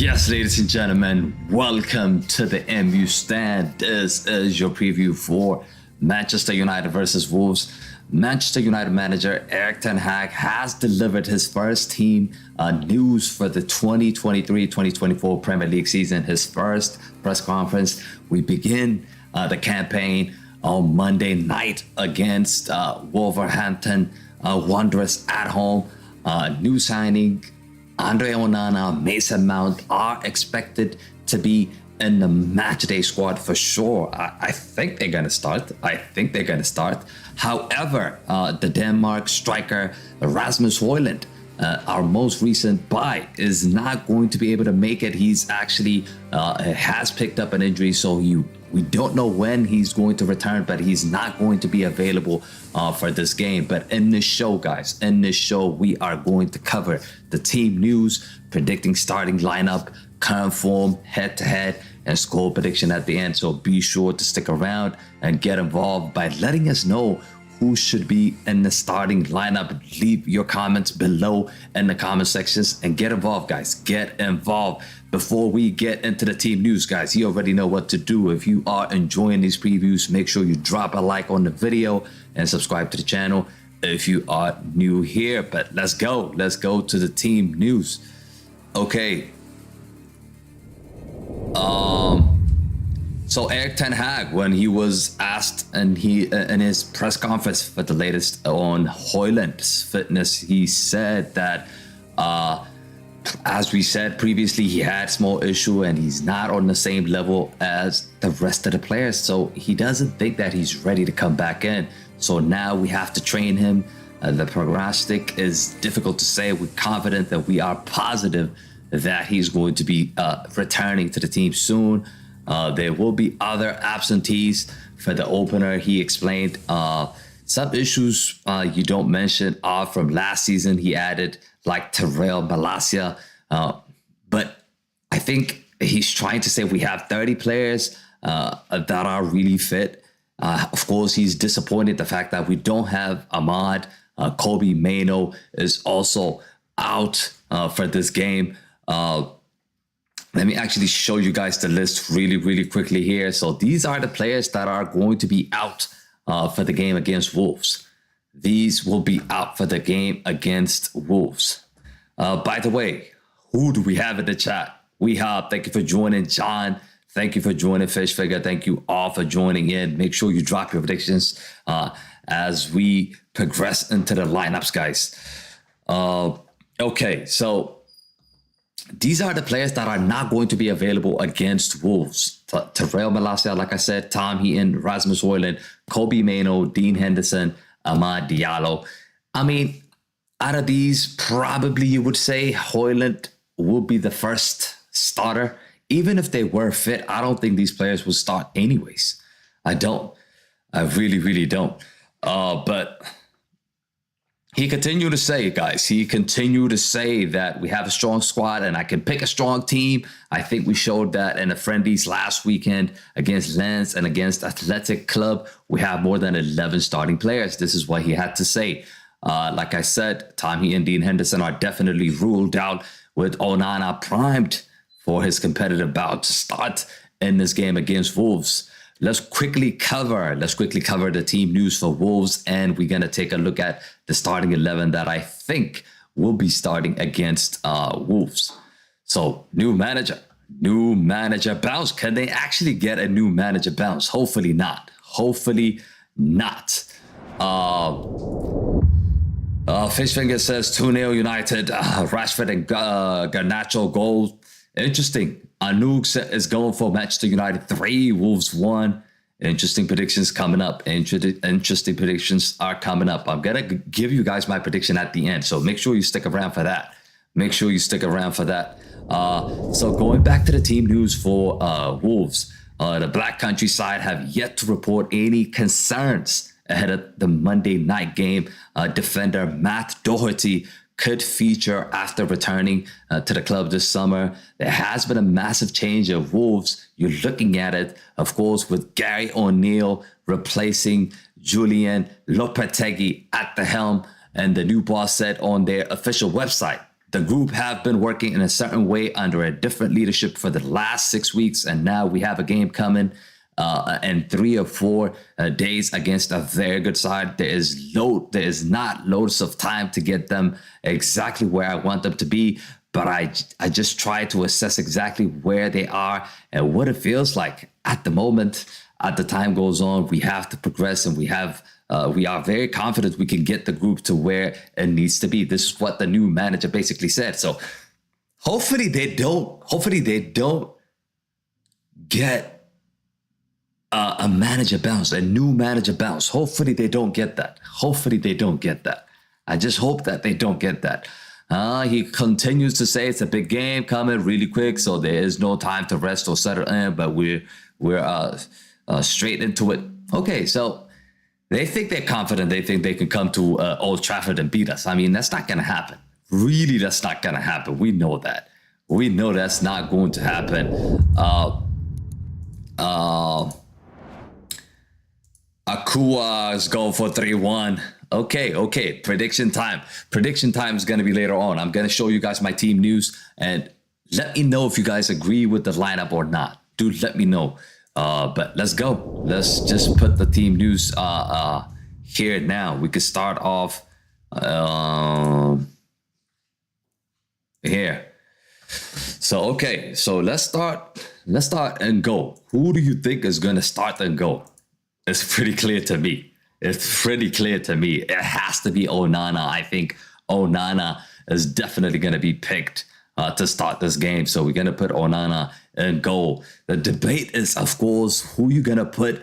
Yes, ladies and gentlemen, welcome to the MU Stand. This is your preview for Manchester United versus Wolves. Manchester United manager Ten Hag has delivered his first team news for the 2023-2024 Premier League season, his first press conference. We begin the campaign on Monday night against Wolverhampton Wanderers at home. New signing Andre Onana, Mason Mount are expected to be in the matchday squad for sure. I think they're going to start. However, the Denmark striker Rasmus Hojlund, our most recent buy, is not going to be able to make it. He's actually has picked up an injury, so we don't know when he's going to return, but he's not going to be available for this game. But in this show, guys, we are going to cover the team news, predicting starting lineup, current form, head-to-head, and score prediction at the end. So be sure to stick around and get involved by letting us know who should be in the starting lineup. Leave your comments below in the comment sections and get involved, guys. Get involved. Before we get into the team news, guys, you already know what to do. If you are enjoying these previews, make sure you drop a like on the video and subscribe to the channel if you are new here. But let's go to the team news. Okay. So Ten Hag, when he was asked and in his press conference for the latest on Hojlund's fitness, he said that as we said previously, he had small issue and he's not on the same level as the rest of the players. So he doesn't think that he's ready to come back in. So now we have to train him. The prognostic is difficult to say. We're confident that we are positive that he's going to be returning to the team soon. There will be other absentees for the opener. He explained some issues you don't mention are from last season. He added like Terrell Malacia. But I think he's trying to say we have 30 players that are really fit. Of course, he's disappointed the fact that we don't have Ahmad. Kobe Mainoo is also out for this game. Let me actually show you guys the list really quickly here. So these are the players that are going to be out for the game against Wolves. These will be out for the game against Wolves. By the way, who do we have in the chat? We have, thank you for joining, John. Thank you for joining, Fish Figure. Thank you all for joining in. Make sure you drop your predictions as we progress into the lineups, guys. Okay, so these are the players that are not going to be available against Wolves. Terrell Malacia, like I said, Tom Heaton, Rasmus Hojlund, Kobe Mainoo, Dean Henderson, Amad Diallo. I mean, out of these, probably you would say Hojlund will be the first starter. Even if they were fit, I don't think these players will start anyways. I don't. I really don't. But he continued to say, guys, that we have a strong squad and I can pick a strong team. I think we showed that in the friendlies last weekend against Lens and against Athletic Club. We have more than 11 starting players. This is what he had to say. Like I said, Tommy and Dean Henderson are definitely ruled out, with Onana primed for his competitive bout to start in this game against Wolves. Let's quickly cover the team news for Wolves, and we're going to take a look at the starting 11 that I think will be starting against Wolves. So, new manager bounce. Can they actually get a new manager bounce? Hopefully not. Fishfinger says 2-0 United. Rashford and Garnacho goals. Interesting. Anouk is going for Manchester United 3, Wolves 1. Interesting predictions coming up. Interesting predictions are coming up. I'm going to give you guys my prediction at the end, so make sure you stick around for that. So going back to the team news for Wolves, The Black Country side have yet to report any concerns ahead of the Monday night game. Defender Matt Doherty could feature after returning to the club this summer. There has been a massive change of Wolves. You're looking at it, of course, with Gary O'Neill replacing Julian Lopetegui at the helm. And the new boss said on their official website, the group have been working in a certain way under a different leadership for the last 6 weeks. And now we have a game coming in 3 or 4 days against a very good side. There is not loads of time to get them exactly where I want them to be. But I just try to assess exactly where they are and what it feels like at the moment. As the time goes on, we have to progress, and we are very confident we can get the group to where it needs to be. This is what the new manager basically said. So hopefully they don't get a manager bounce, a new manager bounce. Hopefully they don't get that. I just hope that they don't get that. He continues to say it's a big game coming really quick, so there is no time to rest or settle in, but we're straight into it. Okay, so they think they're confident. They think they can come to Old Trafford and beat us. I mean, that's not going to happen. Really, that's not going to happen. We know that. We know that's not going to happen. Akua is going for 3-1. Okay. Prediction time. Prediction time is going to be later on. I'm going to show you guys my team news, and let me know if you guys agree with the lineup or not. Dude, let me know. But let's go. Let's just put the team news here now. We could start off here. So let's start and go. Who do you think is going to start and go? It's pretty clear to me. It has to be Onana. I think Onana is definitely going to be picked to start this game. So we're going to put Onana in goal. The debate is, of course, who you're going to put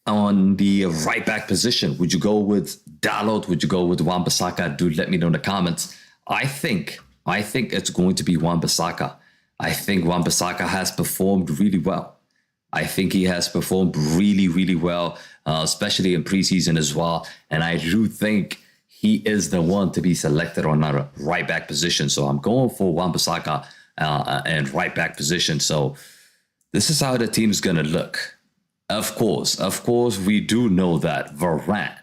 on the right back position. Would you go with Dalot? Would you go with Wan-Bissaka? Do let me know in the comments. I think it's going to be Wan-Bissaka. I think Wan-Bissaka has performed really well. I think he has performed really, really well, especially in preseason as well. And I do think he is the one to be selected on our right back position. So I'm going for Wan-Bissaka and right back position. So this is how the team is going to look. Of course, we do know that Varane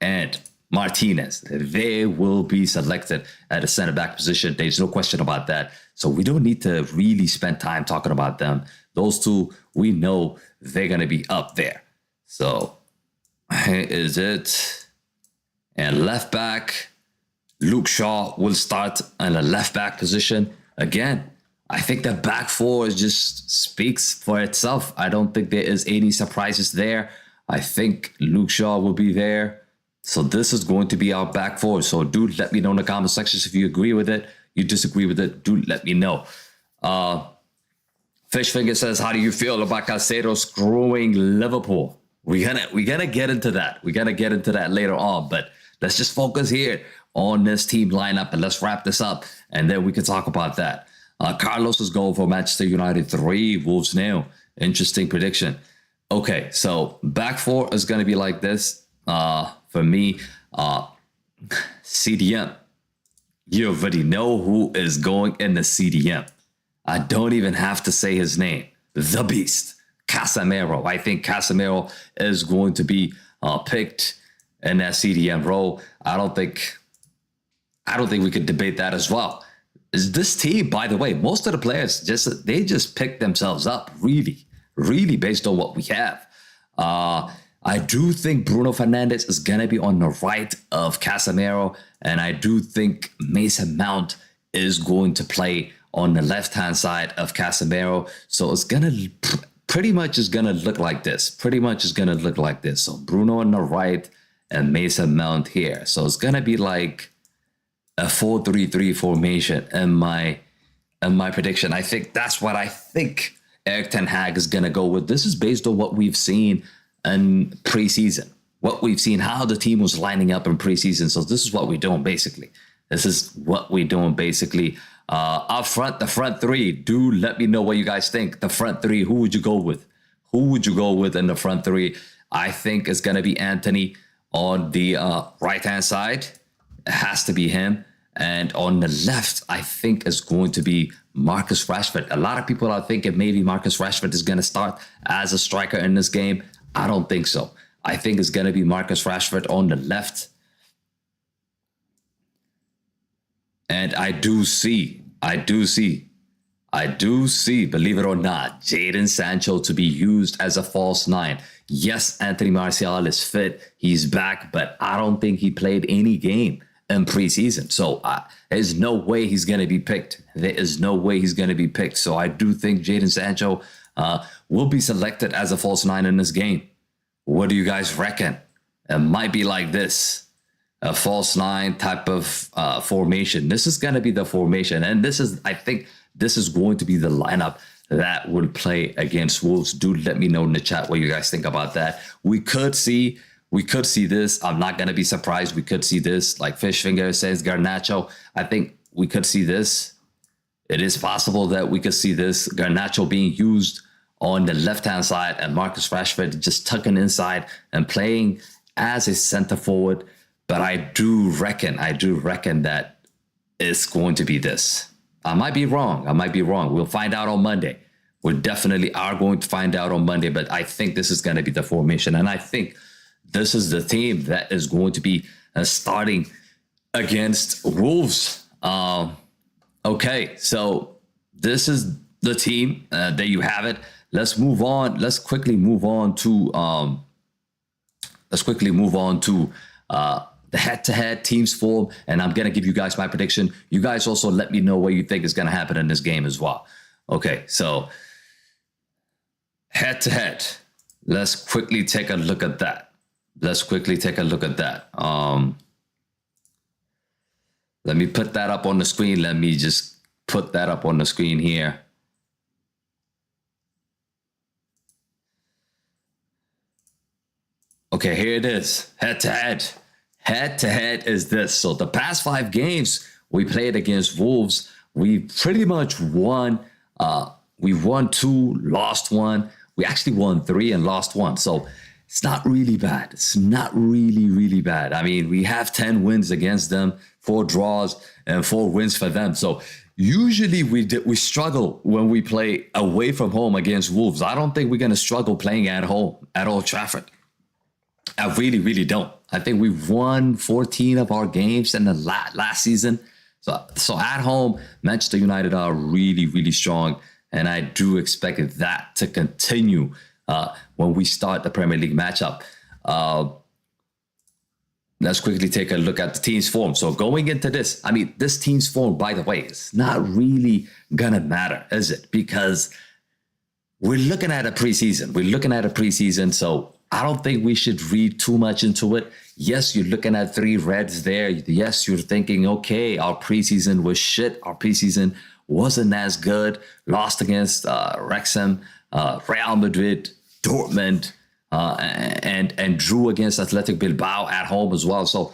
and Martinez, they will be selected at the center back position. There's no question about that. So we don't need to really spend time talking about them. Those two, we know they're going to be up there. So here is it. And left back, Luke Shaw will start in the left back position. Again, I think the back four just speaks for itself. I don't think there is any surprises there. I think Luke Shaw will be there. So this is going to be our back four. So do let me know in the comment sections if you agree with it, you disagree with it. Do let me know. Fishfinger says, how do you feel about Casemiro screwing Liverpool? We're gonna get into that. We're gonna get into that later on, but let's just focus here on this team lineup and let's wrap this up, and then we can talk about that. Carlos is going for Manchester United 3, Wolves 0. Interesting prediction. Okay, so back four is going to be like this. For me, CDM. You already know who is going in the CDM. I don't even have to say his name. The Beast, Casemiro. I think Casemiro is going to be picked in that CDM role. I don't think we could debate that as well. This team, by the way, most of the players just pick themselves up really based on what we have. I do think Bruno Fernandes is going to be on the right of Casemiro, and I do think Mason Mount is going to play on the left-hand side of Casemiro. So it's going to pretty much is going to look like this. So Bruno on the right and Mason Mount here. So it's going to be like a 4-3-3 formation in my prediction. I think that's what I think Ten Hag is going to go with. This is based on what we've seen in preseason, how the team was lining up in preseason. So this is what we're doing basically. Up front, the front three. Do let me know what you guys think. The front three, who would you go with? who would you go with in the front three? I think it's going to be Antony on the right-hand side. It has to be him. And on the left, I think it's going to be Marcus Rashford. A lot of people are thinking maybe Marcus Rashford is going to start as a striker in this game. I don't think so. I think it's going to be Marcus Rashford on the left. And I do see, believe it or not, Jadon Sancho to be used as a false nine. Yes, Anthony Martial is fit. He's back, but I don't think he played any game in preseason. So there's no way he's going to be picked. There is no way he's going to be picked. So I do think Jadon Sancho will be selected as a false nine in this game. What do you guys reckon? It might be like this, a false nine type of formation. This is going to be the formation. And I think this is going to be the lineup that will play against Wolves. Do let me know in the chat what you guys think about that. We could see this. I'm not going to be surprised. We could see this. Like Fishfinger says, Garnacho. I think we could see this. It is possible that we could see this. Garnacho being used on the left-hand side and Marcus Rashford just tucking inside and playing as a center forward. But I do reckon that it's going to be this. I might be wrong. We'll find out on Monday. We definitely are going to find out on Monday, but I think this is going to be the formation. And I think this is the team that is going to be starting against Wolves. Okay, so this is the team. There you have it. Let's move on. Let's quickly move on to the head-to-head teams form, and I'm going to give you guys my prediction. You guys also let me know what you think is going to happen in this game as well. Okay, so head-to-head. Let's quickly take a look at that. Let me put that up on the screen. Let me just put that up on the screen here. Okay, here it is. Head-to-head. Head-to-head is this. So the past 5 games we played against Wolves, we pretty much won. We won 2, lost 1. We actually won 3 and lost 1. So it's not really bad. It's not really bad. I mean, we have 10 wins against them, 4 draws, and 4 wins for them. So usually we struggle when we play away from home against Wolves. I don't think we're going to struggle playing at home at Old Trafford. I really don't. I think we've won 14 of our games in the last season. So at home, Manchester United are really strong. And I do expect that to continue when we start the Premier League matchup. Let's quickly take a look at the team's form. So going into this, I mean, this team's form, by the way, is not really going to matter, is it? Because we're looking at a preseason. So I don't think we should read too much into it. Yes, you're looking at 3 reds there. Yes, you're thinking, okay, our preseason was shit. Our preseason wasn't as good. Lost against Wrexham, Real Madrid, Dortmund, and drew against Athletic Bilbao at home as well. So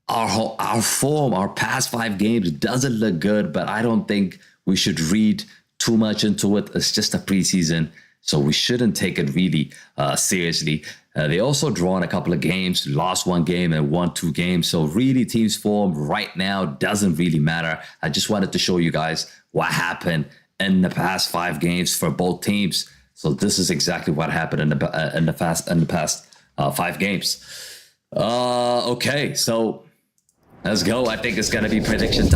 our form, our past 5 games doesn't look good, but I don't think we should read too much into it. It's just a preseason, so we shouldn't take it really seriously. They also drawn a couple of games, lost 1 game and won 2 games. So really team's form right now doesn't really matter. I just wanted to show you guys what happened in the past 5 games for both teams. So this is exactly what happened in the past 5 games. Okay, so let's go. I think it's going to be prediction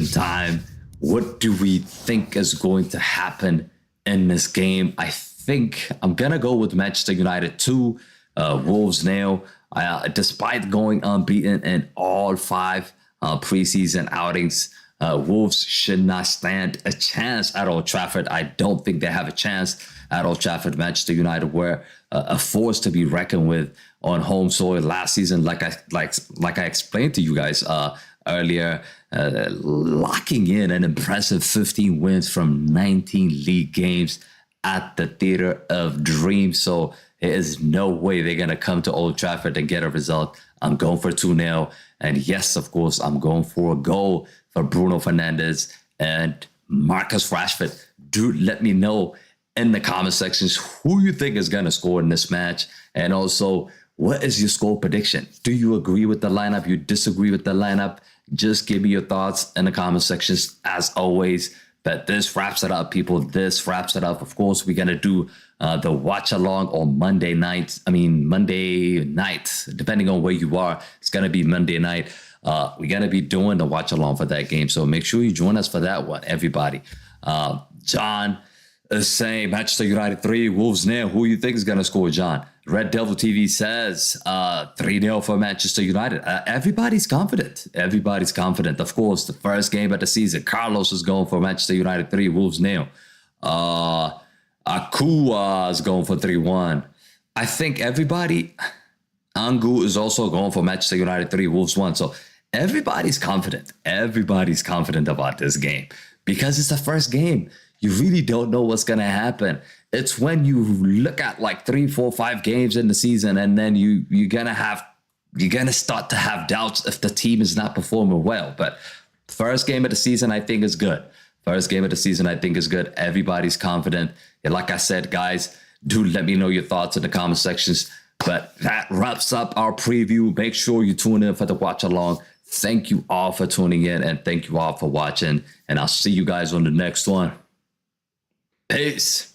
time. What do we think is going to happen in this game? I think I'm going to go with Manchester United 2, Wolves 0. Despite going unbeaten in all 5 preseason outings, Wolves should not stand a chance at Old Trafford. I don't think they have a chance at Old Trafford. Manchester United were a force to be reckoned with on home soil last season, like I explained to you guys earlier, locking in an impressive 15 wins from 19 league games at the Theatre of Dreams. So there is no way they're going to come to Old Trafford and get a result. I'm going for 2-0. And yes, of course, I'm going for a goal for Bruno Fernandes and Marcus Rashford. Do let me know in the comment sections who you think is going to score in this match. And also, what is your score prediction? Do you agree with the lineup? You disagree with the lineup? Just give me your thoughts in the comment sections as always. But this wraps it up, people. This wraps it up. Of course, we're going to do the watch along on Monday night, depending on where you are. It's going to be Monday night. We're going to be doing the watch along for that game. So make sure you join us for that one, everybody. John is saying Manchester United 3, Wolves 0. Who you think is going to score, John? Red Devil TV says 3-0 for Manchester United. Everybody's confident. Everybody's confident. Of course, the first game of the season, Carlos is going for Manchester United 3, Wolves 0. Akua is going for 3-1. I think everybody, Angu is also going for Manchester United 3, Wolves 1. So everybody's confident. Everybody's confident about this game because it's the first game. You really don't know what's going to happen. It's when you look at like 3, 4, 5 games in the season, and then you're going to start to have doubts if the team is not performing well. But first game of the season, I think is good. Everybody's confident. And like I said, guys, do let me know your thoughts in the comment sections. But that wraps up our preview. Make sure you tune in for the watch along. Thank you all for tuning in, and thank you all for watching. And I'll see you guys on the next one. Peace.